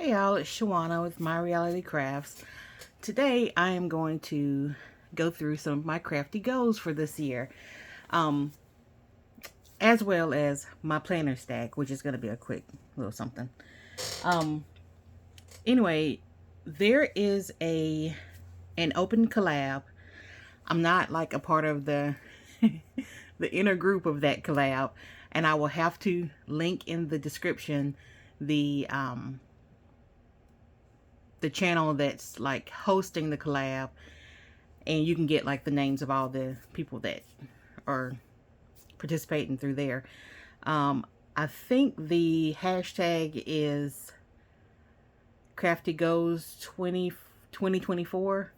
Hey y'all, it's Shawana with My Reality Crafts. Today I am going to go through some of my crafty goals for this year, um, as well as my planner stack, which is going to be a quick little something. Um, anyway, there is an open collab. I'm not like a part of the the inner group of that collab, and I will have to link in the description the channel that's like hosting the collab, and you can get like the names of all the people that are participating through there. I think the hashtag is Crafty Goals 2024.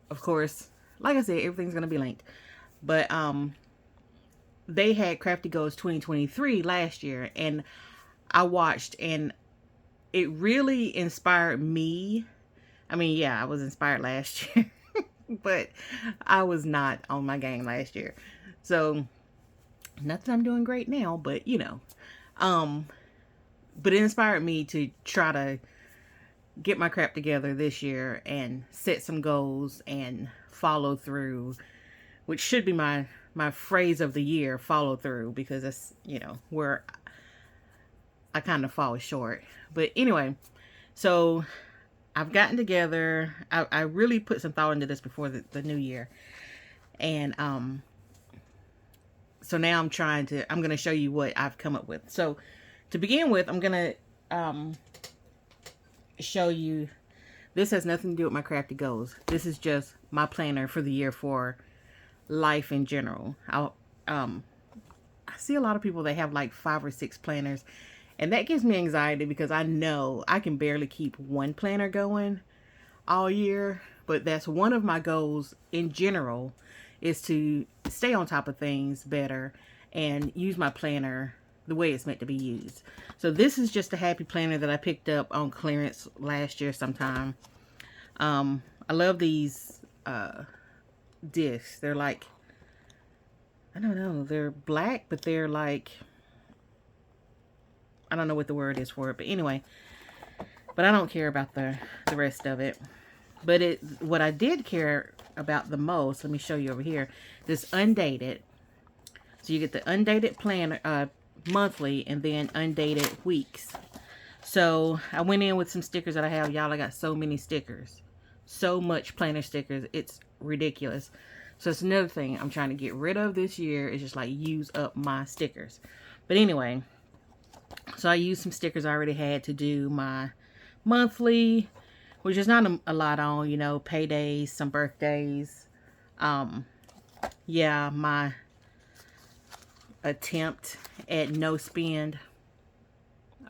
Of course, like I said, everything's gonna be linked, but they had Crafty Goals 2023 last year, and I watched, and it really inspired me. I mean, yeah, I was inspired last year, but I was not on my game last year. So, not that I'm doing great now, but you know. Um, but it inspired me to try to get my crap together this year and set some goals and follow through, which should be my phrase of the year, follow through, because that's, where I kind of fall short. But anyway, so I've gotten together. I really put some thought into this before the new year. And so now I'm going to show you what I've come up with. So to begin with, I'm going to show you, this has nothing to do with my crafty goals. This is just my planner for the year for life in general. I see a lot of people that have like 5 or 6 planners, and that gives me anxiety because I know I can barely keep one planner going all year. But that's one of my goals in general, is to stay on top of things better and use my planner the way it's meant to be used. So this is just a happy planner that I picked up on clearance last year sometime. I love these discs. They're like, I don't know, they're black, but they're like, I don't know what the word is for it, but anyway, but I don't care about the rest of it. But what I did care about the most, let me show you over here, this undated. So you get the undated planner monthly, and then undated weeks. So I went in with some stickers that I have. Y'all, I got so many stickers, so much planner stickers, it's ridiculous. So it's another thing I'm trying to get rid of this year, is just like use up my stickers. But anyway, so I used some stickers I already had to do my monthly, which is not a lot on, paydays, some birthdays. Yeah, my attempt at no spend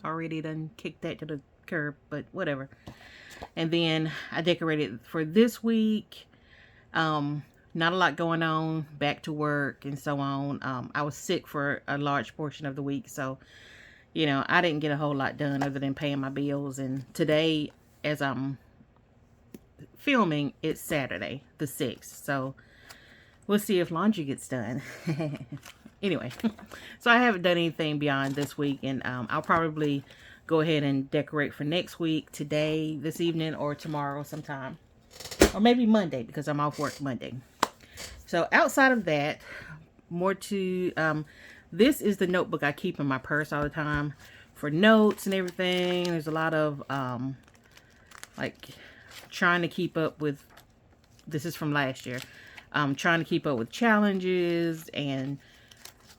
already done kicked that to the curb, but whatever. And then I decorated for this week. Not a lot going on, back to work and so on. I was sick for a large portion of the week, so I didn't get a whole lot done other than paying my bills. And today, as I'm filming, it's Saturday the 6th, so we'll see if laundry gets done. Anyway, so I haven't done anything beyond this week, and I'll probably go ahead and decorate for next week, today, this evening, or tomorrow sometime, or maybe Monday, because I'm off work Monday. So outside of that, more to this is the notebook I keep in my purse all the time for notes and everything. There's a lot of like trying to keep up with, this is from last year, trying to keep up with challenges and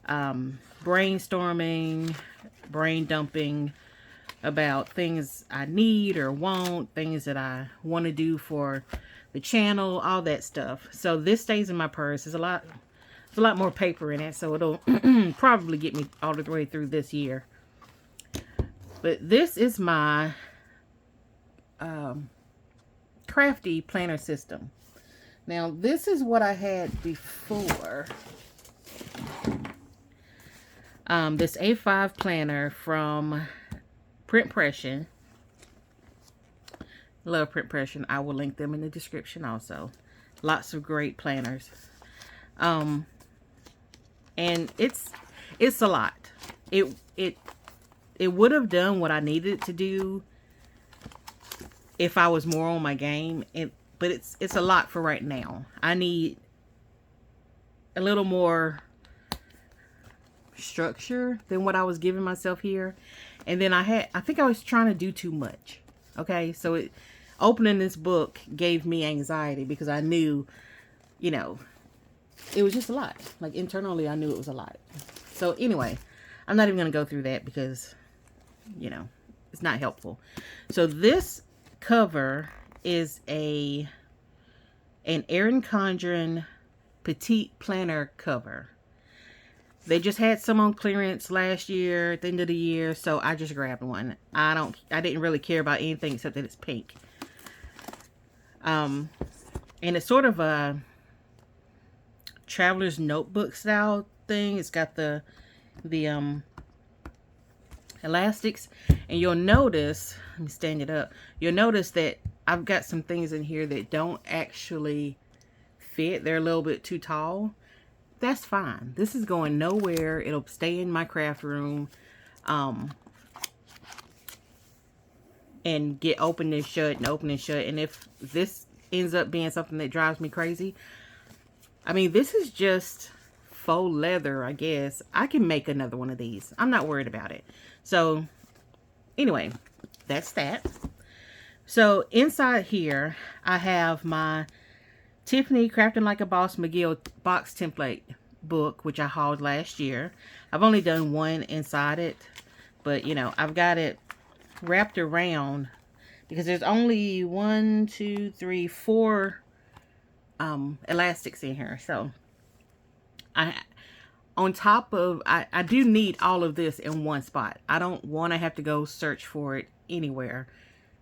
brainstorming, brain dumping about things I need or want, things that I want to do for the channel, all that stuff. So this stays in my purse. There's a lot more paper in it, so it'll probably get me all the way through this year. But this is my crafty planner system. Now this is what I had before. This A5 planner from Print Pression. Love Print Pression. I will link them in the description also. Lots of great planners. And it's a lot. It would have done what I needed it to do if I was more on my game. But it's a lot for right now. I need a little more structure than what I was giving myself here. And then I think I was trying to do too much. Okay, so opening this book gave me anxiety because I knew, you know, it was just a lot. Like internally, I knew it was a lot. So anyway, I'm not even going to go through that because, you know, it's not helpful. So this cover is an Erin Condren Petite Planner cover. They just had some on clearance last year at the end of the year, so I just grabbed one. I didn't really care about anything except that it's pink. And it's sort of a traveler's notebook style thing. It's got the elastics, and you'll notice, let me stand it up, you'll notice that I've got some things in here that don't actually fit. They're a little bit too tall. That's fine. This is going nowhere. It'll stay in my craft room and get open and shut and open and shut. And if this ends up being something that drives me crazy, I mean, this is just faux leather, I guess. I can make another one of these. I'm not worried about it. So anyway, that's that. So inside here, I have my Tiffany Crafting Like a Boss McGill box template book, which I hauled last year. I've only done one inside it, but you know, I've got it wrapped around because there's only 1, 2, 3, 4 elastics in here. So I do need all of this in one spot. I don't want to have to go search for it anywhere.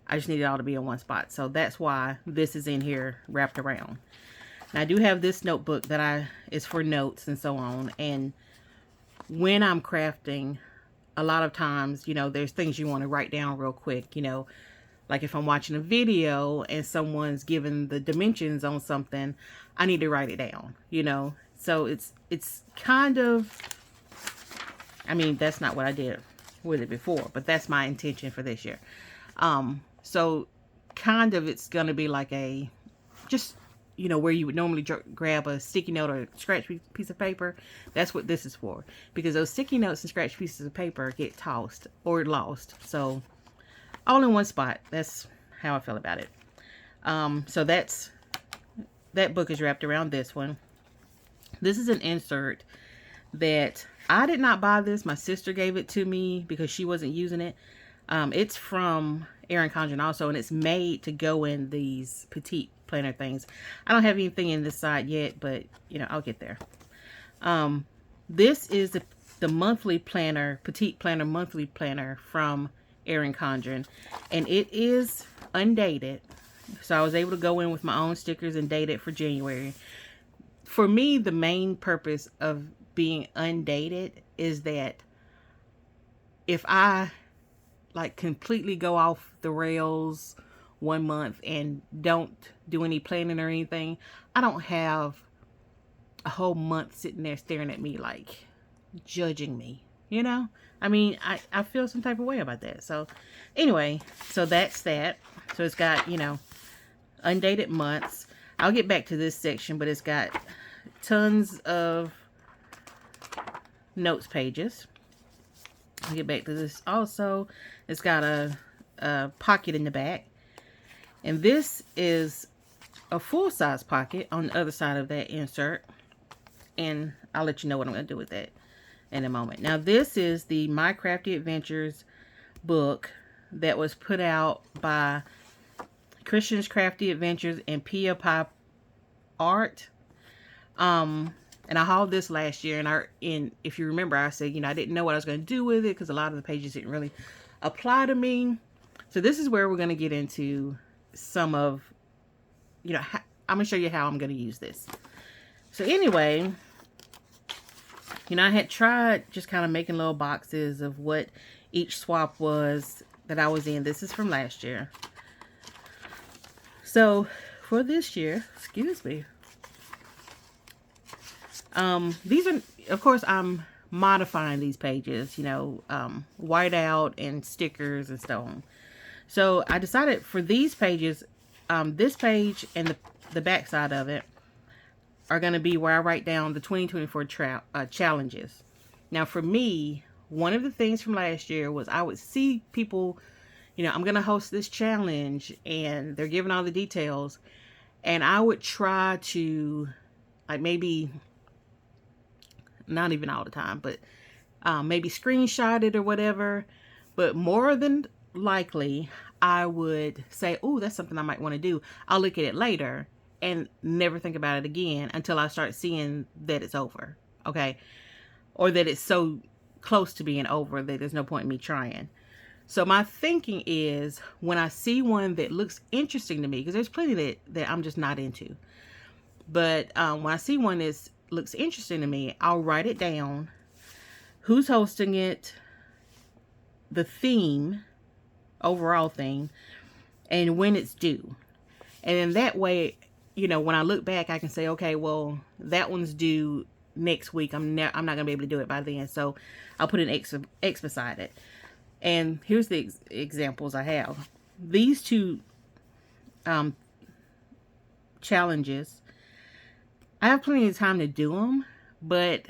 I just need it all to be in one spot. So that's why this is in here wrapped around. Now I do have this notebook that is for notes and so on. And when I'm crafting, a lot of times, you know, there's things you want to write down real quick, you know, like if I'm watching a video and someone's given the dimensions on something, I need to write it down, you know. So it's kind of, I mean, that's not what I did with it before, but that's my intention for this year. So kind of it's going to be like just, you know, where you would normally grab a sticky note or scratch piece of paper. That's what this is for. Because those sticky notes and scratch pieces of paper get tossed or lost. So all in one spot. That's how I feel about it. So that book is wrapped around this one. This is an insert that I did not buy this. My sister gave it to me because she wasn't using it. It's from Erin Condren also, and it's made to go in these petite planner things. I don't have anything in this side yet, but you know, I'll get there. This is the monthly planner, petite planner monthly planner from Erin Condren, and it is undated. So I was able to go in with my own stickers and date it for January. For me, the main purpose of being undated is that if I like completely go off the rails one month and don't do any planning or anything, I don't have a whole month sitting there staring at me like judging me, you know. I mean, I feel some type of way about that. So anyway, so that's that. So it's got, you know, undated months. I'll get back to this section, but it's got tons of notes pages. I'll get back to this also. It's got a pocket in the back. And this is a full-size pocket on the other side of that insert. And I'll let you know what I'm going to do with that in a moment. Now, this is the My Crafty Adventures book that was put out by Christian's Crafty Adventures and Pia Pop Art. And I hauled this last year, and if you remember, I said, you know, I didn't know what I was going to do with it because a lot of the pages didn't really apply to me. So this is where we're going to get into some of, you know, I'm going to show you how I'm going to use this. So anyway, you know, I had tried just kind of making little boxes of what each swap was that I was in. This is from last year. So for this year, excuse me, these are, of course, I'm modifying these pages, you know, white out and stickers and so on. So I decided for these pages, this page and the back side of it are going to be where I write down the 2024 challenges. Now for me, one of the things from last year was I would see people, you know, I'm going to host this challenge and they're giving all the details. And I would try to, like, maybe, not even all the time, but maybe screenshot it or whatever. But more than likely, I would say, oh, that's something I might want to do. I'll look at it later and never think about it again until I start seeing that it's over. Okay. Or that it's so close to being over that there's no point in me trying. So my thinking is, when I see one that looks interesting to me, because there's plenty that I'm just not into. But when I see one that looks interesting to me, I'll write it down, who's hosting it, the theme, overall theme, and when it's due. And then that way, you know, when I look back, I can say, okay, well, that one's due next week. I'm not going to be able to do it by then. So I'll put an X beside it. And here's the examples I have. These two challenges, I have plenty of time to do them, but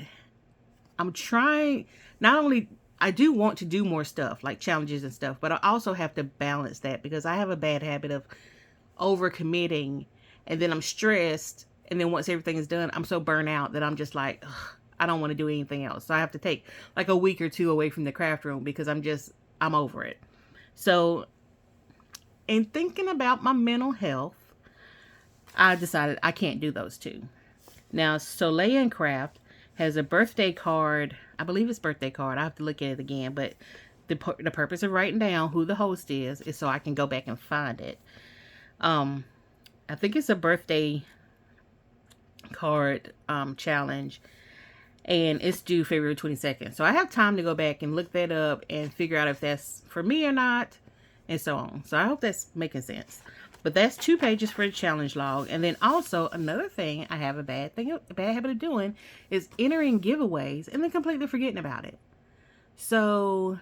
I'm trying, not only, I do want to do more stuff, like challenges and stuff, but I also have to balance that because I have a bad habit of overcommitting, and then I'm stressed, and then once everything is done, I'm so burnt out that I'm just like, ugh, I don't want to do anything else. So I have to take like a week or two away from the craft room because I'm over it. So in thinking about my mental health, I decided I can't do those two. Now, Soleil and Craft has a birthday card. I believe it's birthday card. I have to look at it again. But the purpose of writing down who the host is so I can go back and find it. I think it's a birthday card challenge. And it's due February 22nd. So I have time to go back and look that up and figure out if that's for me or not. And so on. So I hope that's making sense. But that's 2 pages for the challenge log. And then also another thing I have a bad habit of doing is entering giveaways and then completely forgetting about it. So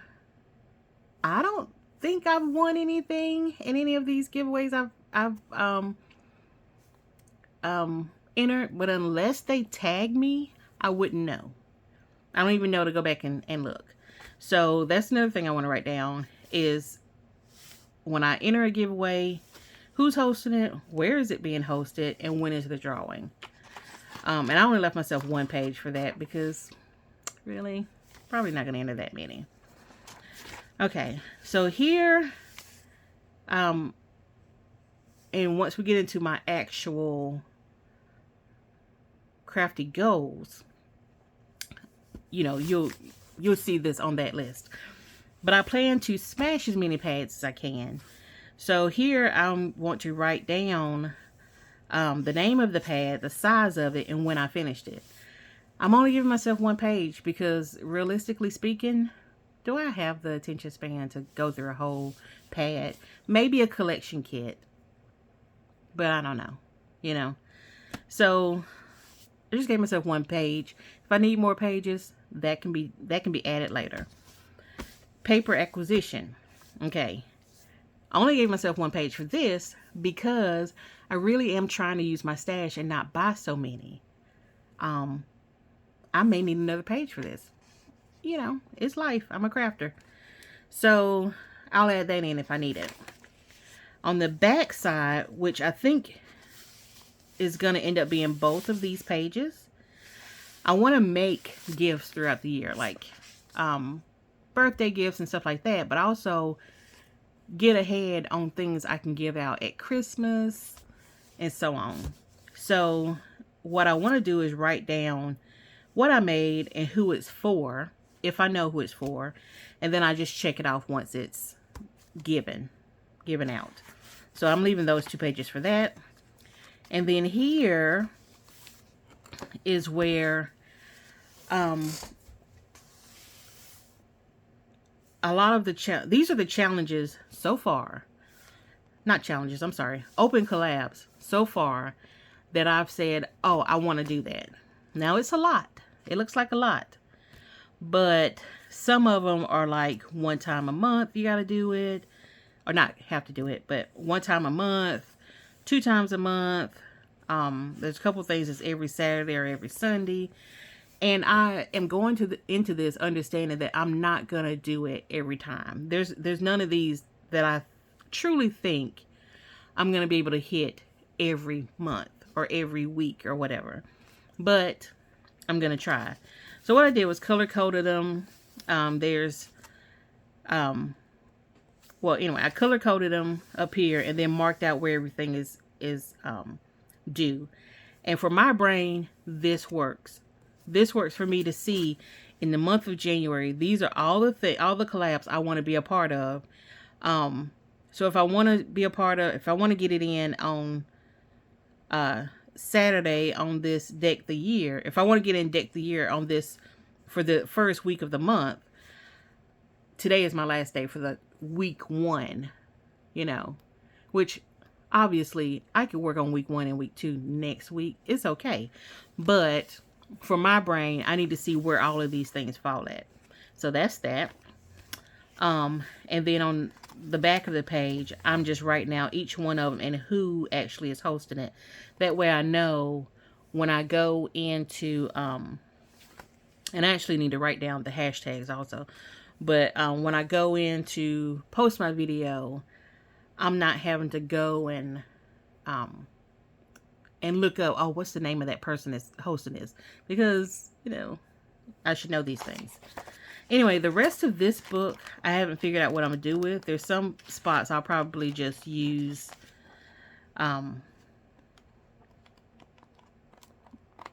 I don't think I've won anything in any of these giveaways I've entered. But unless they tag me, I wouldn't know. I don't even know to go back and look. So that's another thing I want to write down is when I enter a giveaway, who's hosting it, where is it being hosted, and when is the drawing. And I only left myself 1 page for that because really, probably not going to enter that many. Okay, so here, and once we get into my actual Crafty Goals, you know, you'll see this on that list. But I plan to smash as many pads as I can. So here I want to write down the name of the pad, the size of it, and when I finished it. I'm only giving myself 1 page because realistically speaking, do I have the attention span to go through a whole pad? Maybe a collection kit, but I don't know, you know. So I just gave myself 1 page. If I need more pages, that can be added later. Paper acquisition. Okay. I only gave myself 1 page for this because I really am trying to use my stash and not buy so many. I may need another page for this. You know, it's life. I'm a crafter. So I'll add that in if I need it. On the back side, which I think is going to end up being both of these pages, I want to make gifts throughout the year, like birthday gifts and stuff like that, but also get ahead on things I can give out at Christmas and so on. So what I want to do is write down what I made and who it's for, if I know who it's for, and then I just check it off once it's given out. So I'm leaving those 2 pages for that. And then here is where a lot of these are the challenges so far. Not challenges, I'm sorry. Open collabs so far that I've said, oh, I want to do that. Now it's a lot. It looks like a lot. But some of them are like 1 time a month you got to do it. or not have to do it, but 1 time a month, 2 times a month. There's a couple things that's every Saturday or every Sunday. And I am going into this understanding that I'm not going to do it every time. There's none of these that I truly think I'm going to be able to hit every month or every week or whatever. But I'm going to try. So what I did was color coded them. Well, anyway, I color coded them up here and then marked out where everything is due. And for my brain, this works. This works for me to see in the month of January. These are all the collabs I want to be a part of. So if I want to be a part of, if I want to get it in on Saturday on this Deck the Year, if I want to get in Deck the Year on this for the first week of the month, today is my last day for the week 1, you know, which obviously I could work on week 1 and week 2 next week. It's okay. But for my brain, I need to see where all of these things fall at. So that's that. And then on the back of the page, I'm just writing out each one of them and who actually is hosting it. That way I know when I go into, and I actually need to write down the hashtags also. But when I go in to post my video, I'm not having to go and look up, oh, what's the name of that person that's hosting this? Because, you know, I should know these things. Anyway, the rest of this book, I haven't figured out what I'm going to do with. There's some spots I'll probably just use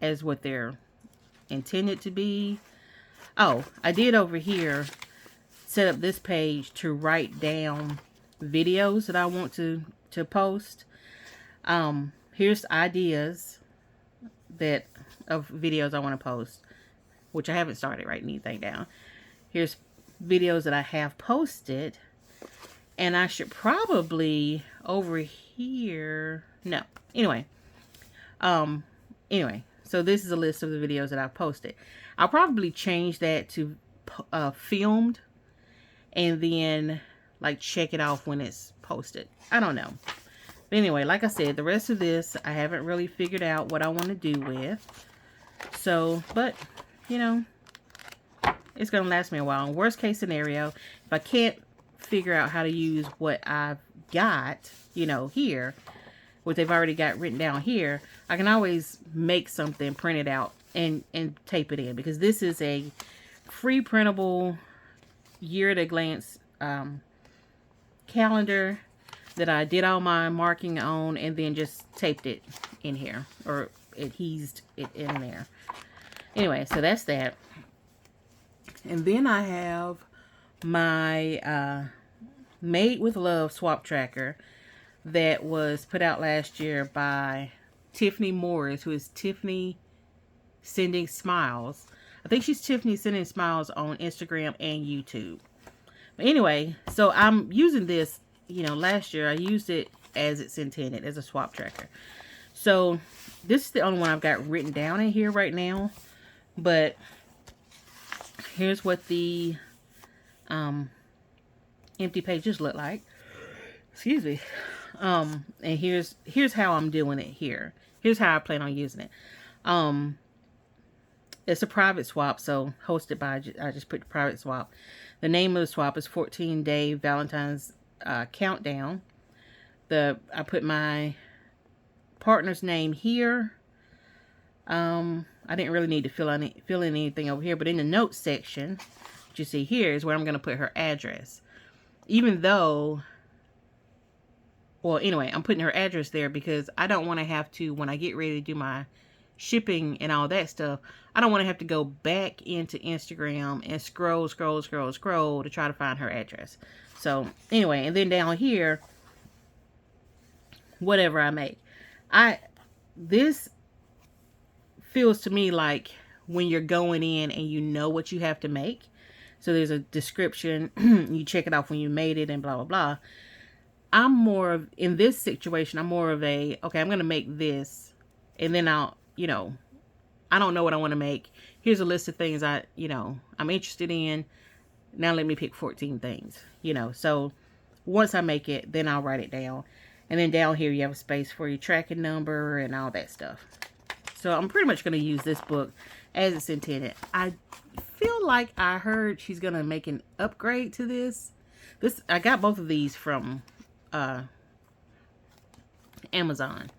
as what they're intended to be. Oh, I did over here set up this page to write down videos that I want to post. Here's ideas of videos I want to post, which I haven't started writing anything down. Here's videos that I have posted, and I should probably over here, no, anyway, so this is a list of the videos that I've posted. I'll probably change that to filmed, and then like check it off when it's posted. I don't know. But anyway, like I said, the rest of this I haven't really figured out what I want to do with. So, but you know, it's gonna last me a while. Worst case scenario, if I can't figure out how to use what I've got, you know, here, what they've already got written down here, I can always make something, print it out, and tape it in, because this is a free printable year at a glance calendar that I did all my marking on and then just taped it in here, or adhesed it in there. Anyway, so that's that. And then I have my Made with Love swap tracker that was put out last year by Tiffany Morris, who is Tiffany Sending Smiles. I think she's Tiffany Sending Smiles on Instagram and YouTube. But anyway, so I'm using this, you know, last year I used it as it's intended, as a swap tracker. So this is the only one I've got written down in here right now. But here's what the empty pages look like. Excuse me. And here's how I'm doing it here. Here's how I plan on using it. It's a private swap, so hosted by, I just put private swap. The name of the swap is 14-Day Valentine's Countdown. I put my partner's name here. I didn't really need to fill in anything over here, but in the notes section, what you see here is where I'm going to put her address. Even though, well, anyway, I'm putting her address there because I don't want to have to, when I get ready to do my shipping and all that stuff, I don't want to have to go back into Instagram and scroll to try to find her address. So anyway, and then down here, whatever I make, this feels to me like when you're going in and you know what you have to make. So there's a description, you check it off when you made it and blah, blah, blah. I'm more of, in this situation, I'm more of a, okay, I'm going to make this, and then I'll, you know, I don't know what I want to make. Here's a list of things I'm interested in. Now let me pick 14 things, you know. So once I make it, then I'll write it down. And then down here you have a space for your tracking number and all that stuff. So I'm pretty much going to use this book as it's intended. I feel like I heard she's going to make an upgrade to this. I got both of these from Amazon.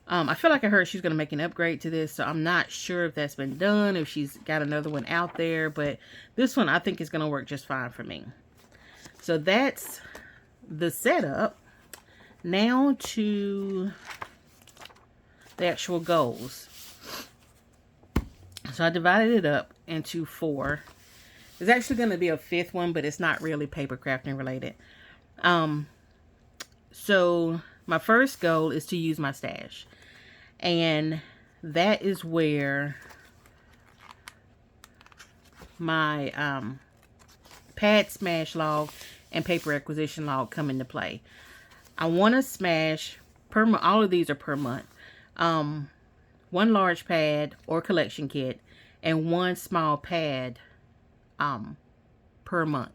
I feel like I heard she's going to make an upgrade to this, so I'm not sure if that's been done, if she's got another one out there, but this one I think is going to work just fine for me. So that's the setup. Now to the actual goals. So I divided it up into 4. There's actually going to be a 5th one, but it's not really paper crafting related. So my first goal is to use my stash. And that is where my pad smash log and paper acquisition log come into play. I want to smash per month. All of these are per month. 1 large pad or collection kit and 1 small pad per month.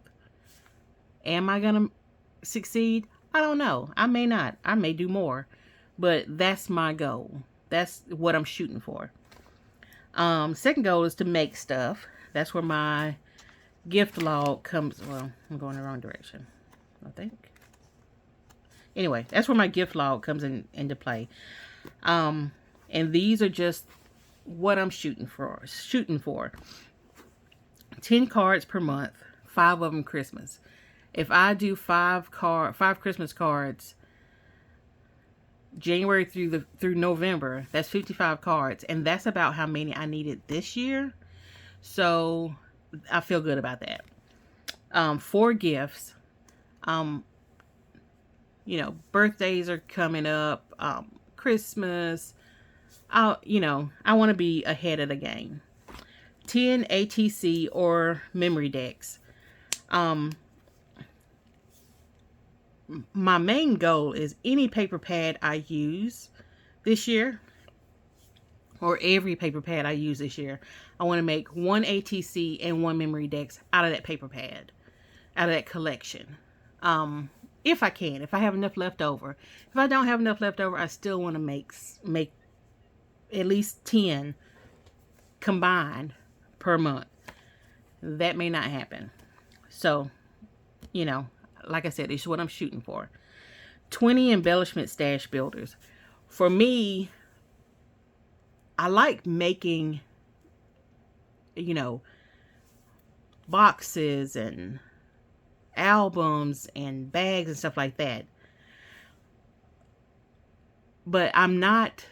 Am I gonna succeed? I don't know. I may not. I may do more, but that's my goal. That's what I'm shooting for. Second goal is to make stuff. That's where my gift log comes. Well, I'm going the wrong direction, I think. Anyway, that's where my gift log comes into play. And these are just what I'm shooting for. 10 cards per month, 5 of them Christmas. If I do 5 Christmas cards, January through November, that's 55 cards, and that's about how many I needed this year. So I feel good about that. 4 gifts. You know, birthdays are coming up, Christmas. I want to be ahead of the game. 10 ATC or memory decks. My main goal is any paper pad I use this year, or every paper pad I use this year, I want to make 1 ATC and 1 memory decks out of that paper pad, out of that collection. If I can, if I have enough left over. If I don't have enough left over, I still want to make at least 10 combined per month. That may not happen. So, like I said, it's what I'm shooting for. 20 embellishment stash builders. For me, I like making, boxes and albums and bags and stuff like that. But I'm not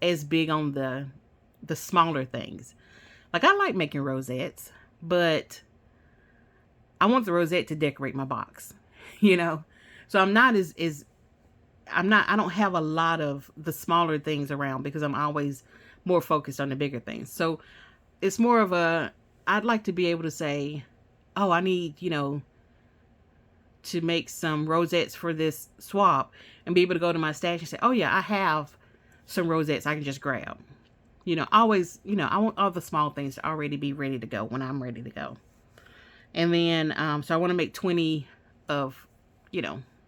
as big on the smaller things. Like, I like making rosettes, but I want the rosette to decorate my box, So I'm not I don't have a lot of the smaller things around because I'm always more focused on the bigger things. So it's more of I'd like to be able to say, oh, I need, to make some rosettes for this swap, and be able to go to my stash and say, oh yeah, I have some rosettes I can just grab. Always, I want all the small things to already be ready to go when I'm ready to go. And then, so I want to make 20 of,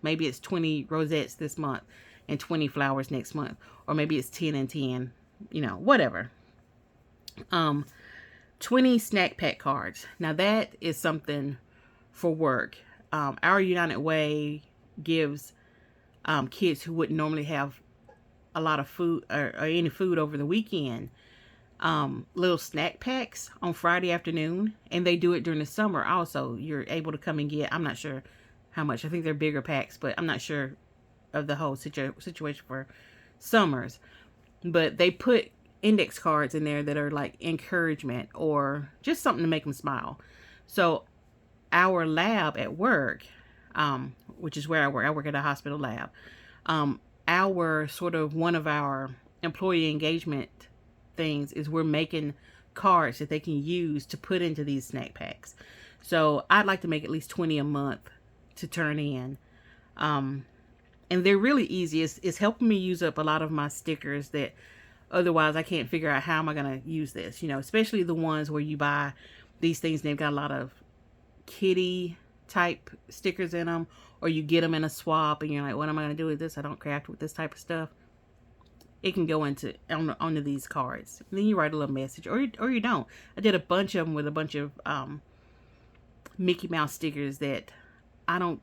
maybe it's 20 rosettes this month and 20 flowers next month. Or maybe it's 10 and 10, whatever. 20 snack pack cards. Now that is something for work. Our United Way gives kids who wouldn't normally have a lot of food or any food over the weekend, little snack packs on Friday afternoon, and they do it during the summer also. You're able to come and get, I'm not sure how much, I think they're bigger packs, but I'm not sure of the whole situation for summers. But they put index cards in there that are like encouragement or just something to make them smile. So our lab at work, which is where I work at a hospital lab, our sort of one of our employee engagement things is we're making cards that they can use to put into these snack packs. So I'd like to make at least 20 a month to turn in. And they're really easy. It's helping me use up a lot of my stickers that otherwise I can't figure out how am I going to use this, especially the ones where you buy these things and they've got a lot of kitty type stickers in them, or you get them in a swap and you're like, what am I going to do with this? I don't craft with this type of stuff. It can go onto these cards. And then you write a little message, or you don't. I did a bunch of them with a bunch of Mickey Mouse stickers that I don't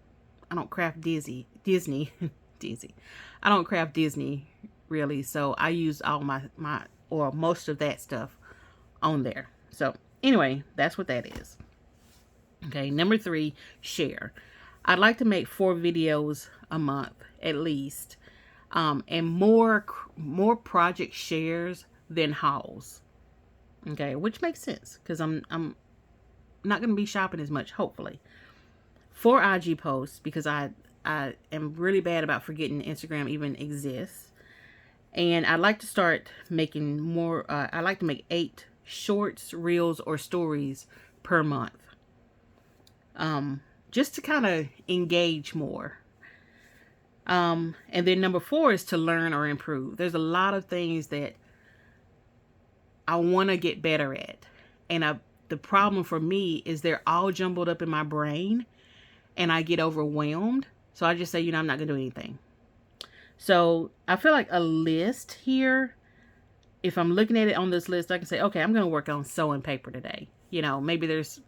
craft Disney. I don't craft Disney really, so I use all my or most of that stuff on there. So anyway, that's what that is. Okay, number 3, share. I'd like to make 4 videos a month at least, and more project shares than hauls. Okay, which makes sense because I'm not going to be shopping as much, hopefully. 4 IG posts, because I am really bad about forgetting Instagram even exists. And I'd like to start making more, I'd like to make 8 shorts, reels, or stories per month. Just to kind of engage more. And then number 4 is to learn or improve. There's a lot of things that I want to get better at. And the problem for me is they're all jumbled up in my brain and I get overwhelmed. So I just say, I'm not going to do anything. So I feel like a list here, if I'm looking at it on this list, I can say, okay, I'm going to work on sewing paper today. Maybe there's,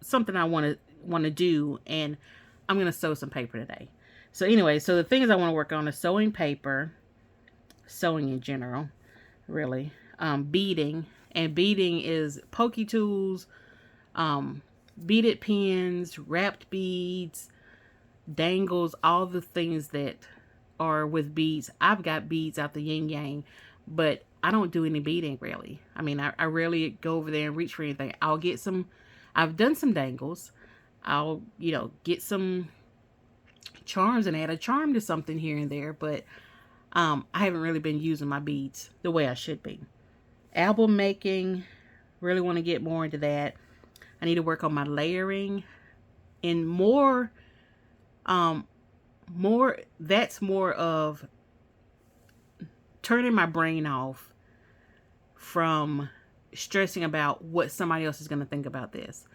something I want to do, and I'm going to sew some paper today. So anyway, so the things I want to work on is sewing paper, sewing in general, really, beading, and beading is pokey tools, beaded pins, wrapped beads, dangles, all the things that are with beads. I've got beads out the yin yang, but I don't do any beading really. I mean, I rarely go over there and reach for anything. I'll get some, I've done some dangles. I'll, get some charms and add a charm to something here and there, but I haven't really been using my beads the way I should be. Album making, really want to get more into that. I need to work on my layering and more, that's more of turning my brain off from stressing about what somebody else is going to think about this.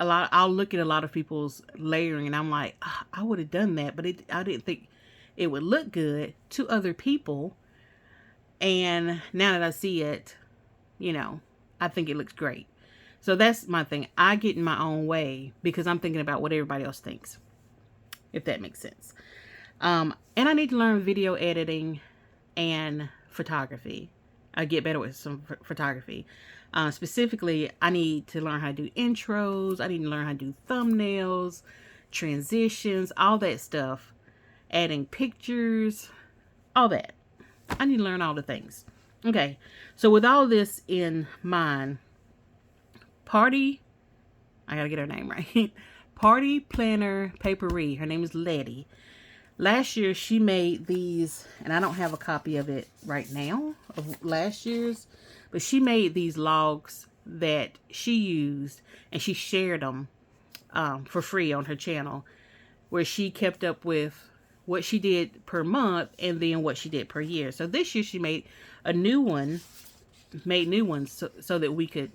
I'll look at a lot of people's layering and I'm like, I would have done that, but I didn't think it would look good to other people. And now that I see it, I think it looks great. So that's my thing. I get in my own way because I'm thinking about what everybody else thinks, if that makes sense. And I need to learn video editing and photography. I get better with some photography. Specifically, I need to learn how to do intros. I need to learn how to do thumbnails, transitions, all that stuff. Adding pictures, all that. I need to learn all the things. Okay, so with all this in mind, I gotta get her name right. Party Planner Papery. Her name is Letty. Last year she made these, and I don't have a copy of it right now of last year's, but she made these logs that she used and she shared them for free on her channel, where she kept up with what she did per month and then what she did per year. So this year she made new ones so that we could,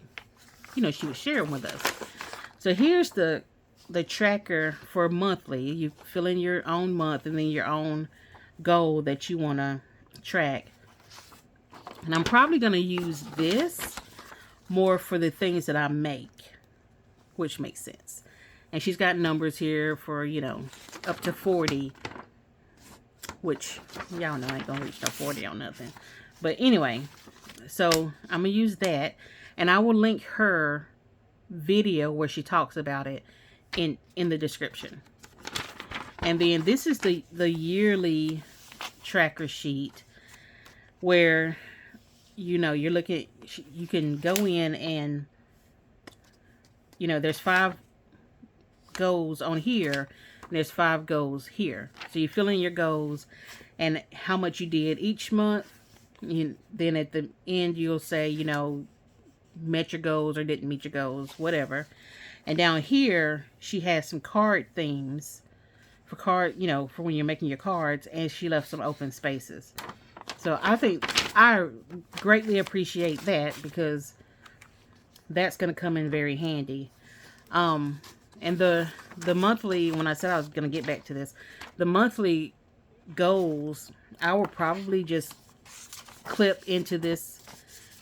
she would share them with us. So here's the tracker for monthly. You fill in your own month and then your own goal that you want to track. And I'm probably going to use this more for the things that I make, which makes sense. And she's got numbers here for, up to 40, which y'all know I ain't going to reach no 40 on nothing. But anyway, so I'm going to use that, and I will link her video where she talks about it in the description. And then this is the yearly tracker sheet where you're looking, you can go in and there's 5 goals on here and there's 5 goals here. So you fill in your goals and how much you did each month. Then at the end you'll say met your goals or didn't meet your goals, whatever. And down here, she has some card themes for for when you're making your cards, and she left some open spaces. So I greatly appreciate that because that's going to come in very handy. And the monthly, when I said I was going to get back to this, the monthly goals, I will probably just clip into this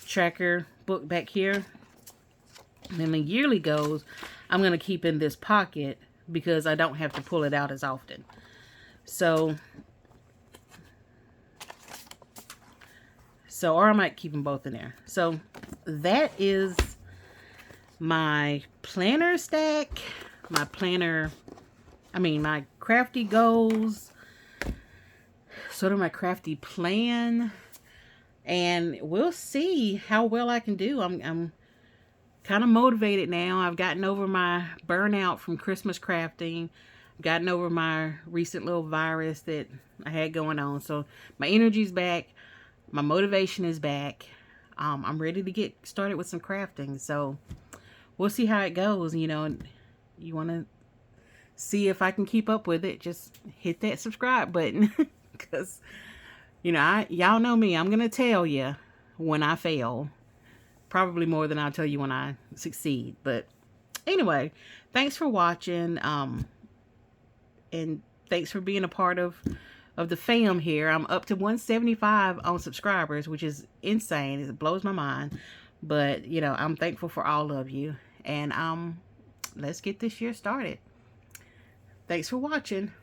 tracker book back here. And then the yearly goals, I'm going to keep in this pocket because I don't have to pull it out as often. So, or I might keep them both in there. So that is my planner stack, my crafty goals, sort of my crafty plan, and we'll see how well I can do. I'm kind of motivated now. I've gotten over my burnout from Christmas crafting. I've gotten over my recent little virus that I had going on. So my energy's back. My motivation is back. I'm ready to get started with some crafting. So we'll see how it goes. You know, you want to see if I can keep up with it, just hit that subscribe button. Because, you know, y'all know me. I'm going to tell you when I fail. Probably more than I'll tell you when I succeed. But anyway, thanks for watching. And thanks for being a part of the fam here. I'm up to 175 on subscribers, which is insane. It blows my mind. But, you know, I'm thankful for all of you. And let's get this year started. Thanks for watching.